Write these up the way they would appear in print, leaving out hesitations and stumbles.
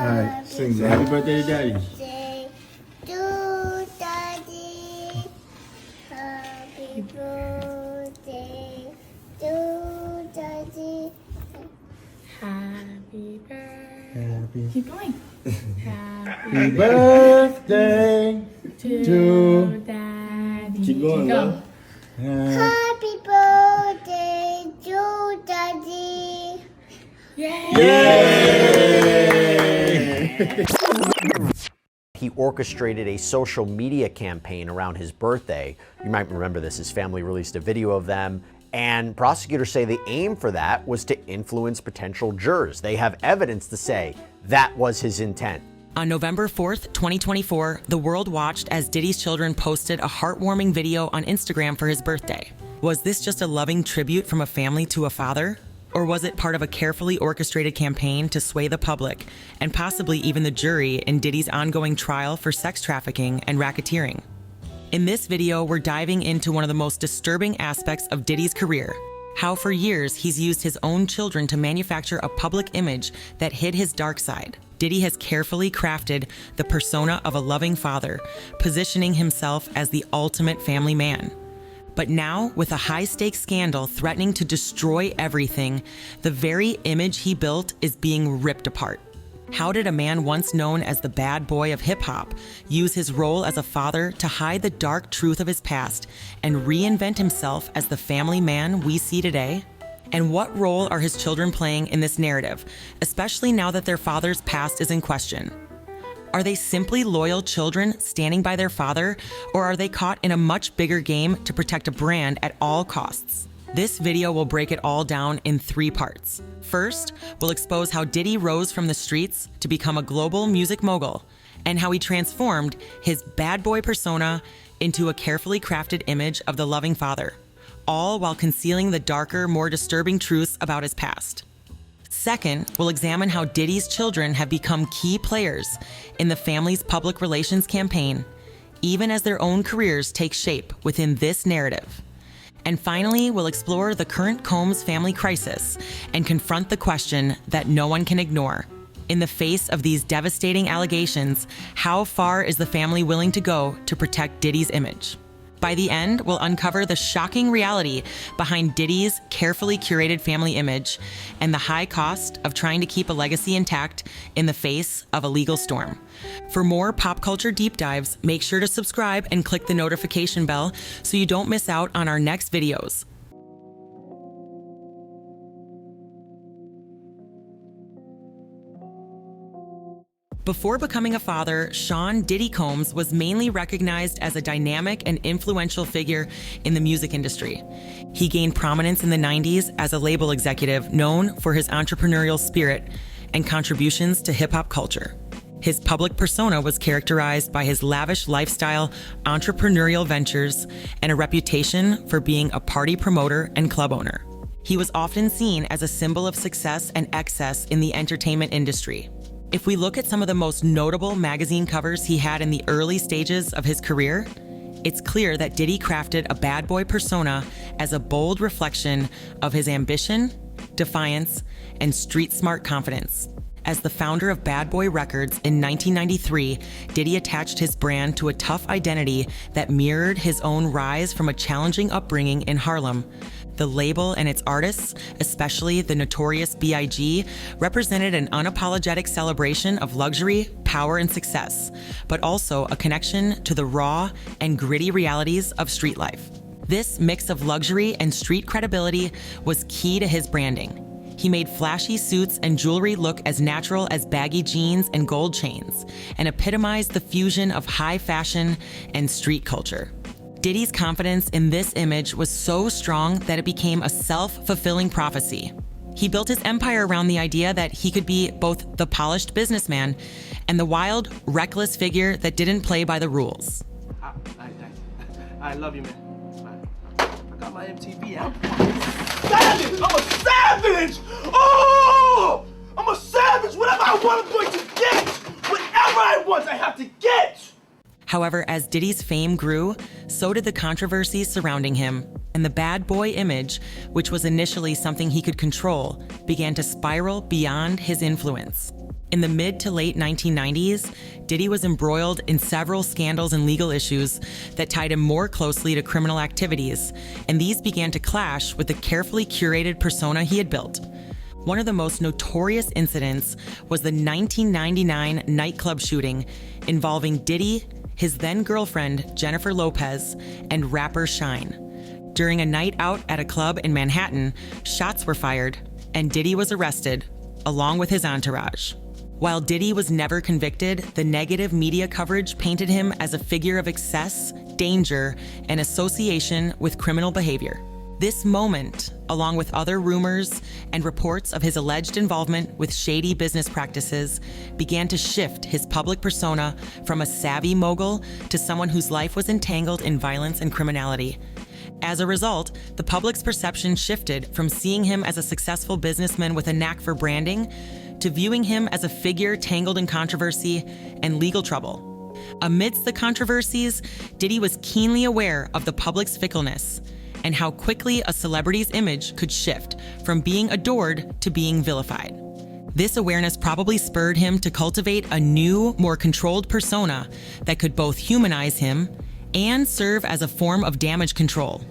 right, sing that. Happy birthday to Daddy. Birthday to Daddy. Happy birthday to Daddy. Happy birthday. Happy Keep going. Happy birthday to Daddy. Keep going, love. Happy birthday to Daddy. He orchestrated a social media campaign around his birthday. You might remember this. His family released a video of them, and prosecutors say the aim for that was to influence potential jurors. They have evidence to say that was his intent. On November 4th, 2024, the world watched as Diddy's children posted a heartwarming video on Instagram for his birthday. Was this just a loving tribute from a family to a father? Or was it part of a carefully orchestrated campaign to sway the public and possibly even the jury in Diddy's ongoing trial for sex trafficking and racketeering? In this video, we're diving into one of the most disturbing aspects of Diddy's career, how for years he's used his own children to manufacture a public image that hid his dark side. Diddy has carefully crafted the persona of a loving father, positioning himself as the ultimate family man. But now, with a high-stakes scandal threatening to destroy everything, the very image he built is being ripped apart. How did a man once known as the bad boy of hip-hop use his role as a father to hide the dark truth of his past and reinvent himself as the family man we see today? And what role are his children playing in this narrative, especially now that their father's past is in question? Are they simply loyal children standing by their father, or are they caught in a much bigger game to protect a brand at all costs? This video will break it all down in 3 parts. First, we'll expose how Diddy rose from the streets to become a global music mogul, and how he transformed his bad boy persona into a carefully crafted image of the loving father, all while concealing the darker, more disturbing truths about his past. Second, we'll examine how Diddy's children have become key players in the family's public relations campaign, even as their own careers take shape within this narrative. And finally, we'll explore the current Combs family crisis and confront the question that no one can ignore. In the face of these devastating allegations, how far is the family willing to go to protect Diddy's image? By the end, we'll uncover the shocking reality behind Diddy's carefully curated family image and the high cost of trying to keep a legacy intact in the face of a legal storm. For more pop culture deep dives, make sure to subscribe and click the notification bell so you don't miss out on our next videos. Before becoming a father, Sean Diddy Combs was mainly recognized as a dynamic and influential figure in the music industry. He gained prominence in the 90s as a label executive known for his entrepreneurial spirit and contributions to hip-hop culture. His public persona was characterized by his lavish lifestyle, entrepreneurial ventures, and a reputation for being a party promoter and club owner. He was often seen as a symbol of success and excess in the entertainment industry. If we look at some of the most notable magazine covers he had in the early stages of his career, it's clear that Diddy crafted a bad boy persona as a bold reflection of his ambition, defiance, and street-smart confidence. As the founder of Bad Boy Records in 1993, Diddy attached his brand to a tough identity that mirrored his own rise from a challenging upbringing in Harlem. The label and its artists, especially the notorious B.I.G., represented an unapologetic celebration of luxury, power, and success, but also a connection to the raw and gritty realities of street life. This mix of luxury and street credibility was key to his branding. He made flashy suits and jewelry look as natural as baggy jeans and gold chains, and epitomized the fusion of high fashion and street culture. Diddy's confidence in this image was so strong that it became a self-fulfilling prophecy. He built his empire around the idea that he could be both the polished businessman and the wild, reckless figure that didn't play by the rules. I love you, man. I got my MTV out. Savage! I'm a savage! Oh! I'm a savage! Whatever I want, I'm going to get! Whatever I want, I have to get! However, as Diddy's fame grew, so did the controversies surrounding him, and the bad boy image, which was initially something he could control, began to spiral beyond his influence. In the mid to late 1990s, Diddy was embroiled in several scandals and legal issues that tied him more closely to criminal activities, and these began to clash with the carefully curated persona he had built. One of the most notorious incidents was the 1999 nightclub shooting involving Diddy, his then-girlfriend Jennifer Lopez, and rapper Shine. During a night out at a club in Manhattan, shots were fired, and Diddy was arrested, along with his entourage. While Diddy was never convicted, the negative media coverage painted him as a figure of excess, danger, and association with criminal behavior. This moment, along with other rumors and reports of his alleged involvement with shady business practices, began to shift his public persona from a savvy mogul to someone whose life was entangled in violence and criminality. As a result, the public's perception shifted from seeing him as a successful businessman with a knack for branding to viewing him as a figure tangled in controversy and legal trouble. Amidst the controversies, Diddy was keenly aware of the public's fickleness and how quickly a celebrity's image could shift from being adored to being vilified. This awareness probably spurred him to cultivate a new, more controlled persona that could both humanize him and serve as a form of damage control.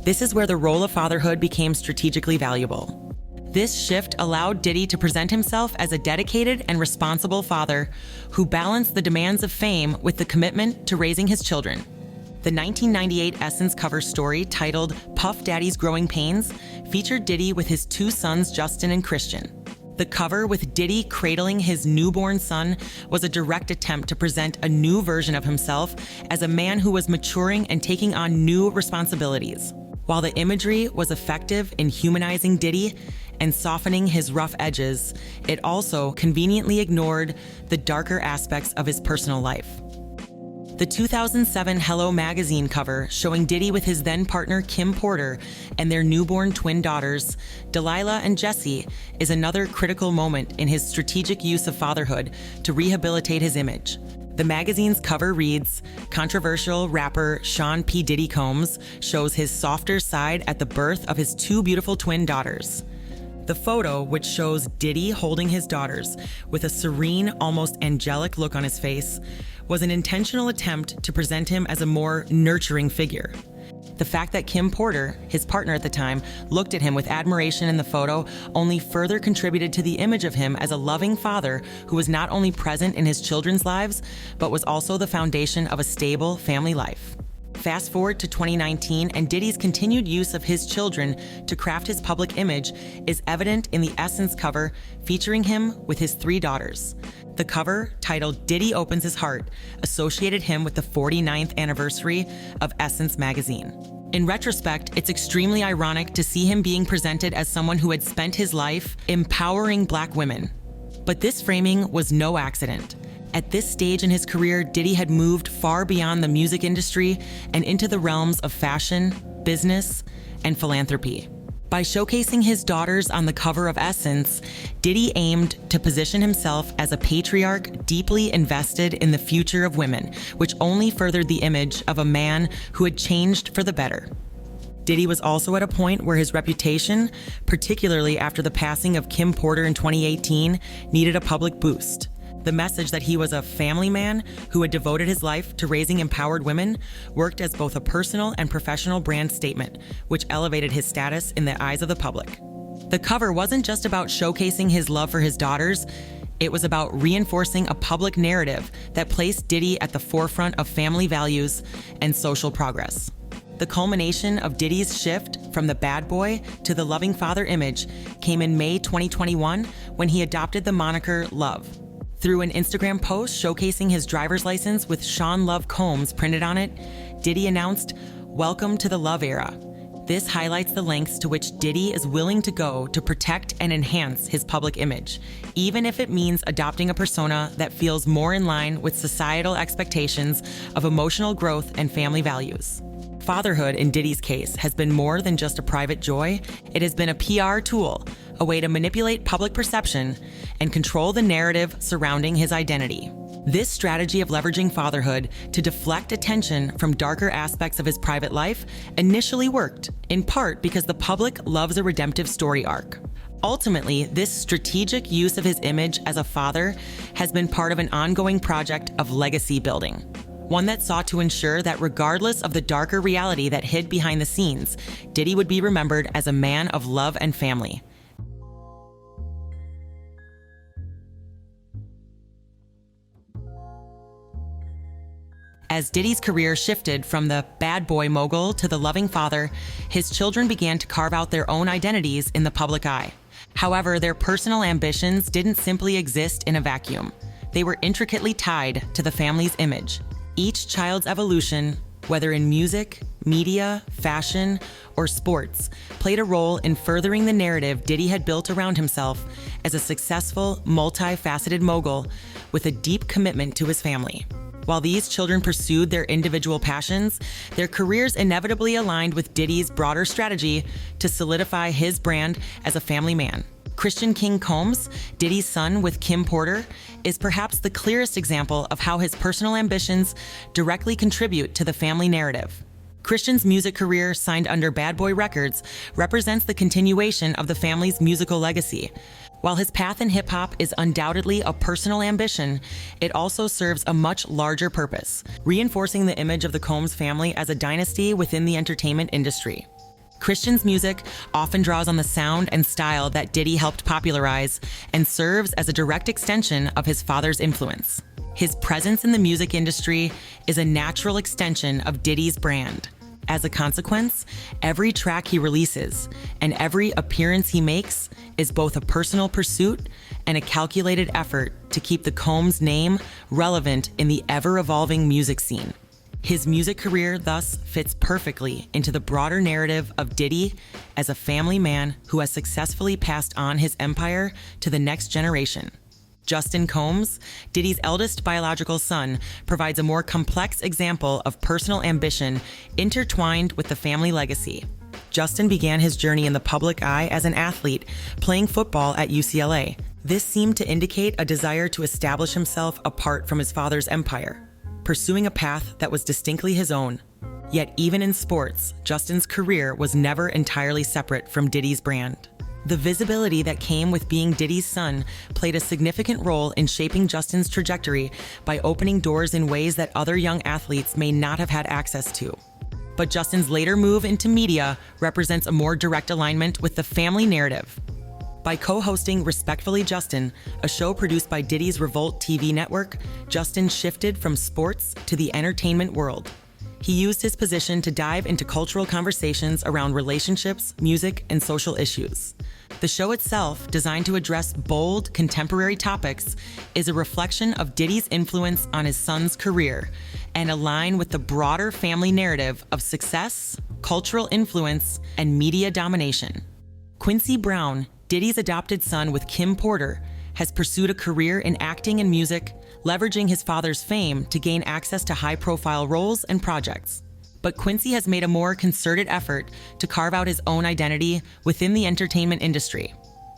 This is where the role of fatherhood became strategically valuable. This shift allowed Diddy to present himself as a dedicated and responsible father who balanced the demands of fame with the commitment to raising his children. The 1998 Essence cover story titled Puff Daddy's Growing Pains featured Diddy with his two sons, Justin and Christian. The cover with Diddy cradling his newborn son was a direct attempt to present a new version of himself as a man who was maturing and taking on new responsibilities. While the imagery was effective in humanizing Diddy and softening his rough edges, it also conveniently ignored the darker aspects of his personal life. The 2007 Hello magazine cover showing Diddy with his then-partner Kim Porter and their newborn twin daughters, Delilah and Jessie, is another critical moment in his strategic use of fatherhood to rehabilitate his image. The magazine's cover reads, "Controversial rapper Sean P. Diddy Combs shows his softer side at the birth of his two beautiful twin daughters." The photo, which shows Diddy holding his daughters with a serene, almost angelic look on his face, was an intentional attempt to present him as a more nurturing figure. The fact that Kim Porter, his partner at the time, looked at him with admiration in the photo only further contributed to the image of him as a loving father who was not only present in his children's lives, but was also the foundation of a stable family life. Fast forward to 2019, and Diddy's continued use of his children to craft his public image is evident in the Essence cover featuring him with his three daughters. The cover, titled Diddy Opens His Heart, associated him with the 49th anniversary of Essence magazine. In retrospect, it's extremely ironic to see him being presented as someone who had spent his life empowering Black women. But this framing was no accident. At this stage in his career, Diddy had moved far beyond the music industry and into the realms of fashion, business, and philanthropy. By showcasing his daughters on the cover of Essence, Diddy aimed to position himself as a patriarch deeply invested in the future of women, which only furthered the image of a man who had changed for the better. Diddy was also at a point where his reputation, particularly after the passing of Kim Porter in 2018, needed a public boost. The message that he was a family man who had devoted his life to raising empowered women worked as both a personal and professional brand statement, which elevated his status in the eyes of the public. The cover wasn't just about showcasing his love for his daughters, it was about reinforcing a public narrative that placed Diddy at the forefront of family values and social progress. The culmination of Diddy's shift from the bad boy to the loving father image came in May 2021 when he adopted the moniker Love. Through an Instagram post showcasing his driver's license with Sean Love Combs printed on it, Diddy announced, "Welcome to the Love Era." This highlights the lengths to which Diddy is willing to go to protect and enhance his public image, even if it means adopting a persona that feels more in line with societal expectations of emotional growth and family values. Fatherhood, in Diddy's case, has been more than just a private joy. It has been a PR tool, a way to manipulate public perception and control the narrative surrounding his identity. This strategy of leveraging fatherhood to deflect attention from darker aspects of his private life initially worked, in part because the public loves a redemptive story arc. Ultimately, this strategic use of his image as a father has been part of an ongoing project of legacy building, one that sought to ensure that regardless of the darker reality that hid behind the scenes, Diddy would be remembered as a man of love and family. As Diddy's career shifted from the bad boy mogul to the loving father, his children began to carve out their own identities in the public eye. However, their personal ambitions didn't simply exist in a vacuum. They were intricately tied to the family's image. Each child's evolution, whether in music, media, fashion, or sports, played a role in furthering the narrative Diddy had built around himself as a successful, multifaceted mogul with a deep commitment to his family. While these children pursued their individual passions, their careers inevitably aligned with Diddy's broader strategy to solidify his brand as a family man. Christian King Combs, Diddy's son with Kim Porter, is perhaps the clearest example of how his personal ambitions directly contribute to the family narrative. Christian's music career, signed under Bad Boy Records, represents the continuation of the family's musical legacy. While his path in hip-hop is undoubtedly a personal ambition, it also serves a much larger purpose, reinforcing the image of the Combs family as a dynasty within the entertainment industry. Christian's music often draws on the sound and style that Diddy helped popularize and serves as a direct extension of his father's influence. His presence in the music industry is a natural extension of Diddy's brand. As a consequence, every track he releases and every appearance he makes is both a personal pursuit and a calculated effort to keep the Combs name relevant in the ever-evolving music scene. His music career thus fits perfectly into the broader narrative of Diddy as a family man who has successfully passed on his empire to the next generation. Justin Combs, Diddy's eldest biological son, provides a more complex example of personal ambition intertwined with the family legacy. Justin began his journey in the public eye as an athlete, playing football at UCLA. This seemed to indicate a desire to establish himself apart from his father's empire, pursuing a path that was distinctly his own. Yet even in sports, Justin's career was never entirely separate from Diddy's brand. The visibility that came with being Diddy's son played a significant role in shaping Justin's trajectory by opening doors in ways that other young athletes may not have had access to. But Justin's later move into media represents a more direct alignment with the family narrative. By co-hosting Respectfully Justin, a show produced by Diddy's Revolt TV network, Justin shifted from sports to the entertainment world. He used his position to dive into cultural conversations around relationships, music, and social issues. The show itself, designed to address bold, contemporary topics, is a reflection of Diddy's influence on his son's career and align with the broader family narrative of success, cultural influence, and media domination. Quincy Brown, Diddy's adopted son with Kim Porter, has pursued a career in acting and music, leveraging his father's fame to gain access to high-profile roles and projects. But Quincy has made a more concerted effort to carve out his own identity within the entertainment industry.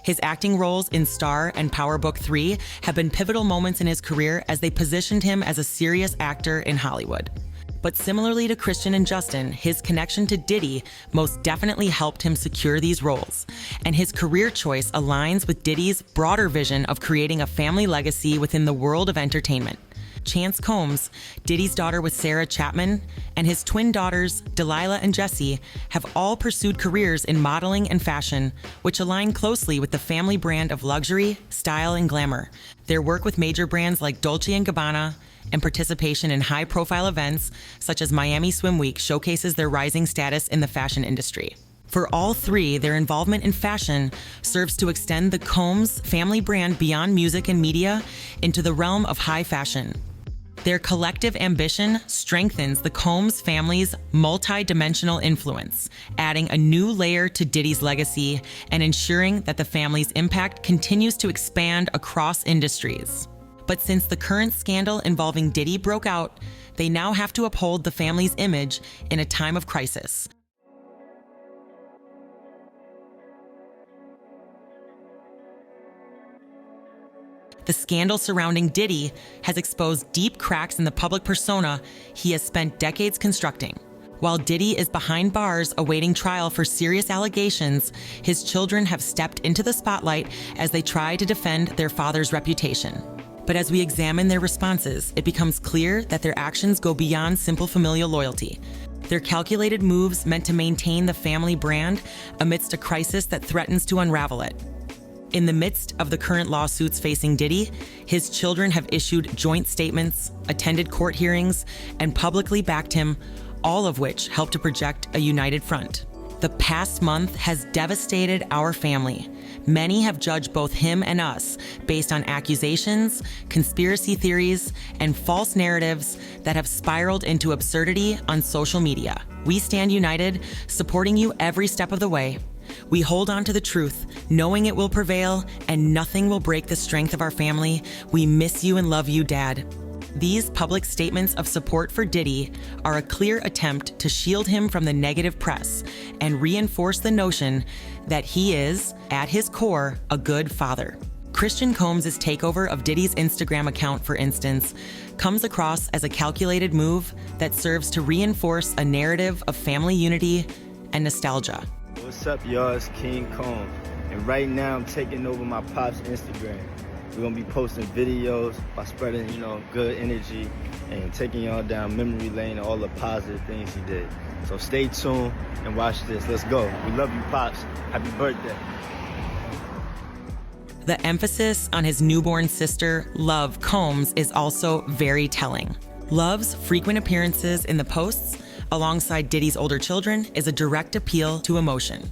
His acting roles in Star and Power Book 3 have been pivotal moments in his career as they positioned him as a serious actor in Hollywood. But similarly to Christian and Justin, his connection to Diddy most definitely helped him secure these roles, and his career choice aligns with Diddy's broader vision of creating a family legacy within the world of entertainment. Chance Combs, Diddy's daughter with Sarah Chapman, and his twin daughters, Delilah and Jessie, have all pursued careers in modeling and fashion, which align closely with the family brand of luxury, style, and glamour. Their work with major brands like Dolce & Gabbana and participation in high-profile events such as Miami Swim Week showcases their rising status in the fashion industry. For all three, their involvement in fashion serves to extend the Combs family brand beyond music and media into the realm of high fashion. Their collective ambition strengthens the Combs family's multi-dimensional influence, adding a new layer to Diddy's legacy and ensuring that the family's impact continues to expand across industries. But since the current scandal involving Diddy broke out, they now have to uphold the family's image in a time of crisis. The scandal surrounding Diddy has exposed deep cracks in the public persona he has spent decades constructing. While Diddy is behind bars awaiting trial for serious allegations, his children have stepped into the spotlight as they try to defend their father's reputation. But as we examine their responses, it becomes clear that their actions go beyond simple familial loyalty. They're calculated moves meant to maintain the family brand amidst a crisis that threatens to unravel it. In the midst of the current lawsuits facing Diddy, his children have issued joint statements, attended court hearings, and publicly backed him, all of which help to project a united front. The past month has devastated our family. Many have judged both him and us based on accusations, conspiracy theories, and false narratives that have spiraled into absurdity on social media. We stand united, supporting you every step of the way. We hold on to the truth, knowing it will prevail, and nothing will break the strength of our family. We miss you and love you, Dad. These public statements of support for Diddy are a clear attempt to shield him from the negative press and reinforce the notion that he is, at his core, a good father. Christian Combs' takeover of Diddy's Instagram account, for instance, comes across as a calculated move that serves to reinforce a narrative of family unity and nostalgia. What's up, y'all? It's King Combs, and right now I'm taking over my pop's Instagram. We're gonna be posting videos by spreading, good energy and taking y'all down memory lane and all the positive things he did. So stay tuned and watch this. Let's go. We love you, Pops. Happy birthday. The emphasis on his newborn sister, Love Combs, is also very telling. Love's frequent appearances in the posts, alongside Diddy's older children, is a direct appeal to emotion.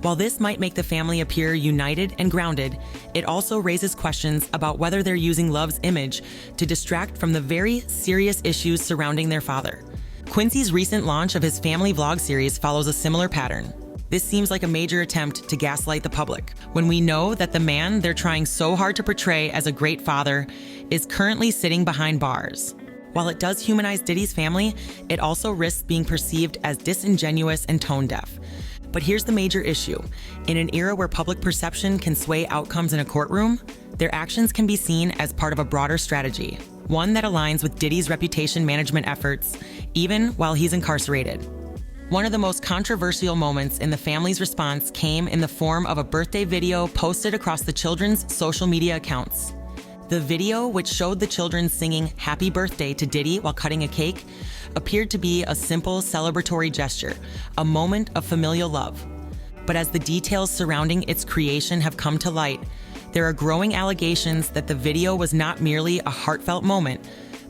While this might make the family appear united and grounded, it also raises questions about whether they're using Love's image to distract from the very serious issues surrounding their father. Quincy's recent launch of his family vlog series follows a similar pattern. This seems like a major attempt to gaslight the public, when we know that the man they're trying so hard to portray as a great father is currently sitting behind bars. While it does humanize Diddy's family, it also risks being perceived as disingenuous and tone-deaf. But here's the major issue. In an era where public perception can sway outcomes in a courtroom, their actions can be seen as part of a broader strategy, one that aligns with Diddy's reputation management efforts, even while he's incarcerated. One of the most controversial moments in the family's response came in the form of a birthday video posted across the children's social media accounts. The video, which showed the children singing "Happy Birthday" to Diddy while cutting a cake, appeared to be a simple celebratory gesture, a moment of familial love. But as the details surrounding its creation have come to light, there are growing allegations that the video was not merely a heartfelt moment,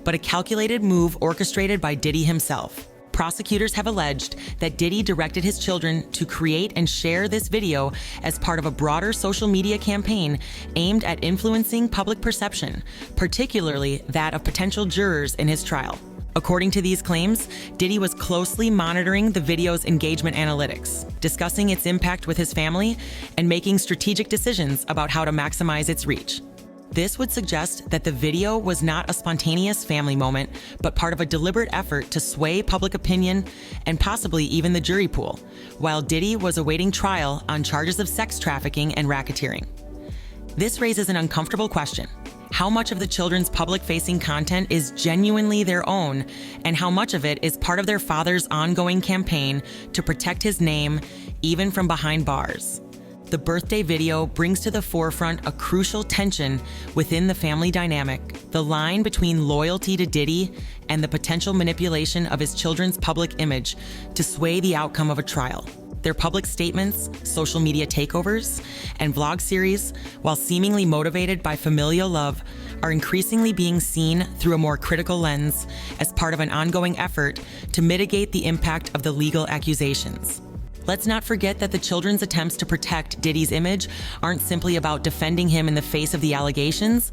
but a calculated move orchestrated by Diddy himself. Prosecutors have alleged that Diddy directed his children to create and share this video as part of a broader social media campaign aimed at influencing public perception, particularly that of potential jurors in his trial. According to these claims, Diddy was closely monitoring the video's engagement analytics, discussing its impact with his family, and making strategic decisions about how to maximize its reach. This would suggest that the video was not a spontaneous family moment, but part of a deliberate effort to sway public opinion and possibly even the jury pool, while Diddy was awaiting trial on charges of sex trafficking and racketeering. This raises an uncomfortable question. How much of the children's public-facing content is genuinely their own, and how much of it is part of their father's ongoing campaign to protect his name, even from behind bars? The birthday video brings to the forefront a crucial tension within the family dynamic, the line between loyalty to Diddy and the potential manipulation of his children's public image to sway the outcome of a trial. Their public statements, social media takeovers, and vlog series, while seemingly motivated by familial love, are increasingly being seen through a more critical lens as part of an ongoing effort to mitigate the impact of the legal accusations. Let's not forget that the children's attempts to protect Diddy's image aren't simply about defending him in the face of the allegations.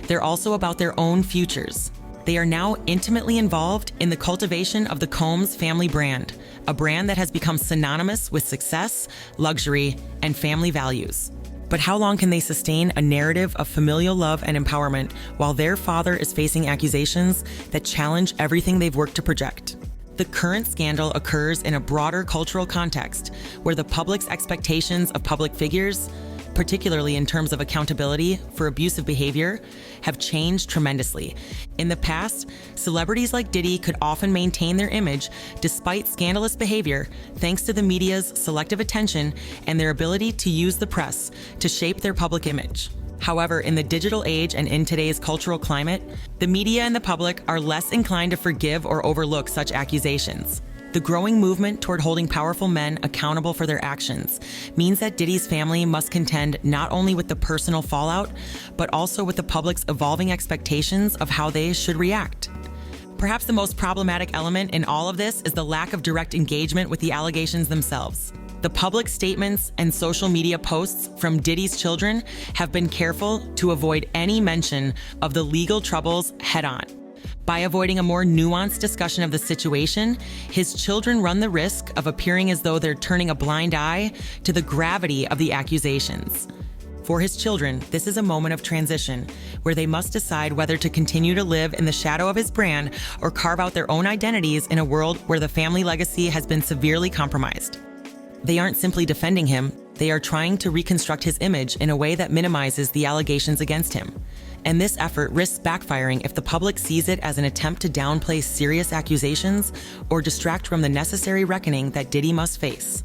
They're also about their own futures. They are now intimately involved in the cultivation of the Combs family brand, a brand that has become synonymous with success, luxury, and family values. But how long can they sustain a narrative of familial love and empowerment while their father is facing accusations that challenge everything they've worked to project? The current scandal occurs in a broader cultural context where the public's expectations of public figures, particularly in terms of accountability for abusive behavior, have changed tremendously. In the past, celebrities like Diddy could often maintain their image despite scandalous behavior thanks to the media's selective attention and their ability to use the press to shape their public image. However, in the digital age and in today's cultural climate, the media and the public are less inclined to forgive or overlook such accusations. The growing movement toward holding powerful men accountable for their actions means that Diddy's family must contend not only with the personal fallout, but also with the public's evolving expectations of how they should react. Perhaps the most problematic element in all of this is the lack of direct engagement with the allegations themselves. The public statements and social media posts from Diddy's children have been careful to avoid any mention of the legal troubles head-on. By avoiding a more nuanced discussion of the situation, his children run the risk of appearing as though they're turning a blind eye to the gravity of the accusations. For his children, this is a moment of transition where they must decide whether to continue to live in the shadow of his brand or carve out their own identities in a world where the family legacy has been severely compromised. They aren't simply defending him, they are trying to reconstruct his image in a way that minimizes the allegations against him. And this effort risks backfiring if the public sees it as an attempt to downplay serious accusations or distract from the necessary reckoning that Diddy must face.